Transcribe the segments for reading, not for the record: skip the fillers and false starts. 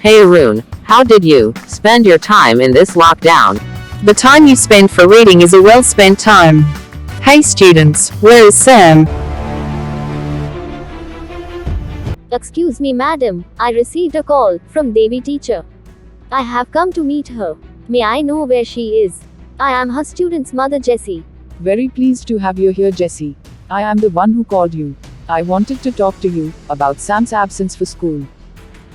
Hey Arun, how did you spend your time in this lockdown? The time you spend for reading is a well-spent time. Hey students, where is Sam? Excuse me, madam. I received a call from Devi teacher. I have come to meet her. May I know where she is? I am her student's mother, Jessie. Very pleased to have you here, Jessie. I am the one who called you. I wanted to talk to you about Sam's absence for school.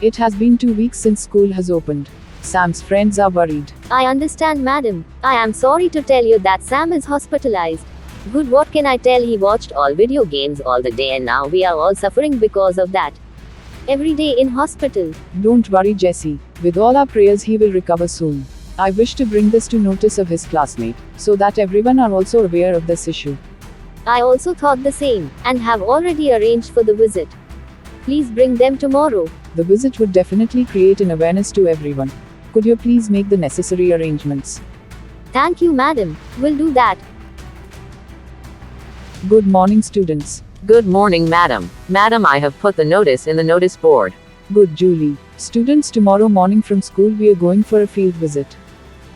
It has been 2 weeks since school has opened. Sam's friends are worried. I understand, madam. I am sorry to tell you that Sam is hospitalized. Good, what can I tell? He watched all video games all the day and now we are all suffering because of that. Every day in hospital. Don't worry, Jessie. With all our prayers, he will recover soon. I wish to bring this to notice of his classmate, so that everyone are also aware of this issue. I also thought the same, and have already arranged for the visit. Please bring them tomorrow. The visit would definitely create an awareness to everyone. Could you please make the necessary arrangements? Thank you, madam. We'll do that. Good morning, students. Good morning, madam. Madam, I have put the notice in the notice board. Good, Julie. Students, tomorrow morning from school we are going for a field visit.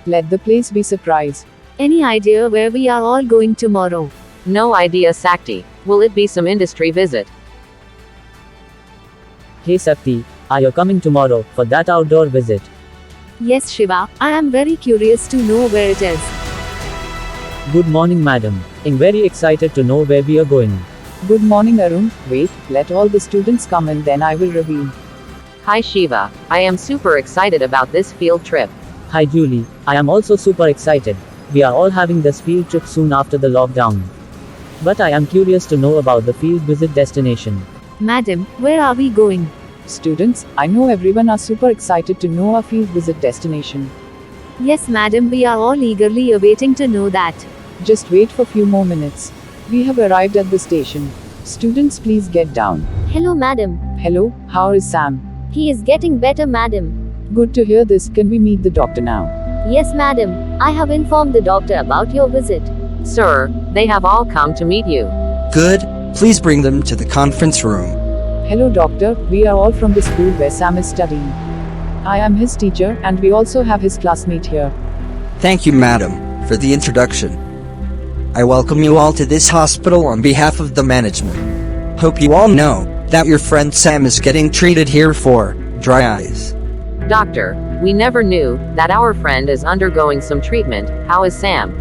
Let the place be surprise. Any idea where we are all going tomorrow? No idea, Sakti. Will it be some industry visit? Hey Sakti, are you coming tomorrow for that outdoor visit? Yes, Shiva. I am very curious to know where it is. Good morning, madam. I'm very excited to know where we are going. Good morning, Arun. Wait, let all the students come and then I will reveal. Hi Shiva, I am super excited about this field trip. Hi Julie, I am also super excited. We are all having this field trip soon after the lockdown. But I am curious to know about the field visit destination. Madam, where are we going? Students, I know everyone are super excited to know our field visit destination. Yes, madam, we are all eagerly awaiting to know that. Just wait for few more minutes. We have arrived at the station. Students, please get down. Hello, madam. Hello, how is Sam? He is getting better, madam. Good to hear this. Can we meet the doctor now? Yes, madam. I have informed the doctor about your visit. Sir, they have all come to meet you. Good, please bring them to the conference room. Hello, doctor. We are all from the school where Sam is studying. I am his teacher, and we also have his classmate here. Thank you, madam, for the introduction. I welcome you all to this hospital on behalf of the management. Hope you all know that your friend Sam is getting treated here for dry eyes. Doctor, we never knew that our friend is undergoing some treatment. How is Sam?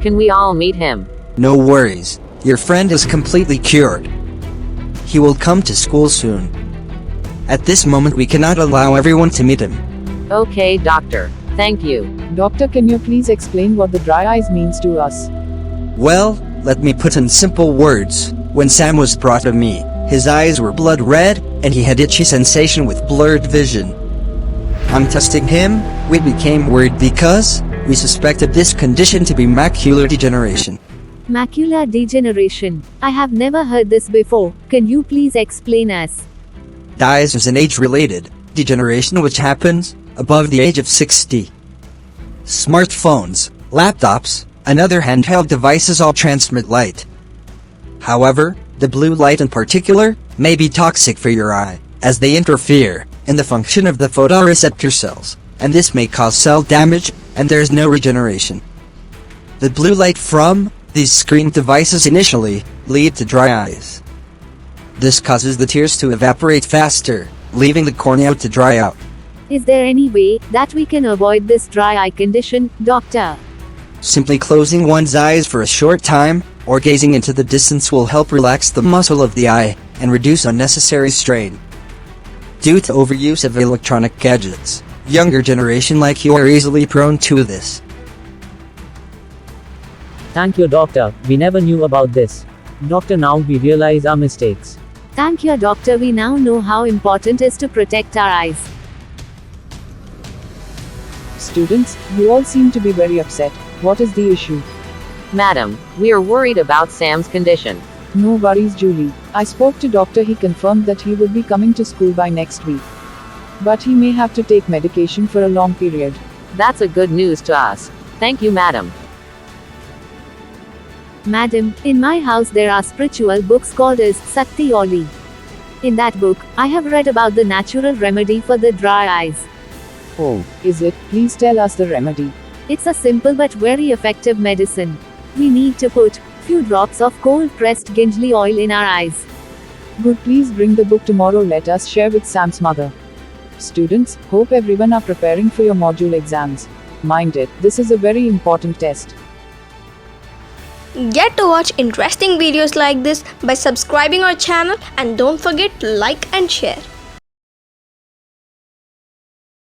Can we all meet him? No worries, your friend is completely cured. He will come to school soon. At this moment we cannot allow everyone to meet him. Okay, doctor. Thank you. Doctor, can you please explain what the dry eyes means to us? Well, let me put in simple words. When Sam was brought to me, his eyes were blood red, and he had itchy sensation with blurred vision. On testing him, we became worried because we suspected this condition to be macular degeneration. Macular degeneration. I have never heard this before. Can you please explain us? Eyes is an age-related degeneration which happens above the age of 60. Smartphones, laptops, and other handheld devices all transmit light. However, the blue light in particular may be toxic for your eye, as they interfere in the function of the photoreceptor cells, and this may cause cell damage, and there is no regeneration. The blue light from these screen devices initially lead to dry eyes. This causes the tears to evaporate faster, leaving the cornea to dry out. Is there any way that we can avoid this dry eye condition, doctor? Simply closing one's eyes for a short time, or gazing into the distance will help relax the muscle of the eye, and reduce unnecessary strain. Due to overuse of electronic gadgets, younger generation like you are easily prone to this. Thank you, doctor. We never knew about this. Doctor, now we realize our mistakes. Thank you, doctor. We now know how important it is to protect our eyes. Students, you all seem to be very upset. What is the issue? Madam, we are worried about Sam's condition. No worries, Julie. I spoke to doctor. He confirmed that he will be coming to school by next week. But he may have to take medication for a long period. That's a good news to us. Thank you, madam. Madam, in my house there are spiritual books called as Sakti Oli. In that book, I have read about the natural remedy for the dry eyes. Oh, is it? Please tell us the remedy. It's a simple but very effective medicine. We need to put few drops of cold pressed gingerly oil in our eyes. Good, please bring the book tomorrow. Let us share with Sam's mother. Students, hope everyone are preparing for your module exams. Mind it, this is a very important test. Get to watch interesting videos like this by subscribing our channel, and don't forget to like and share.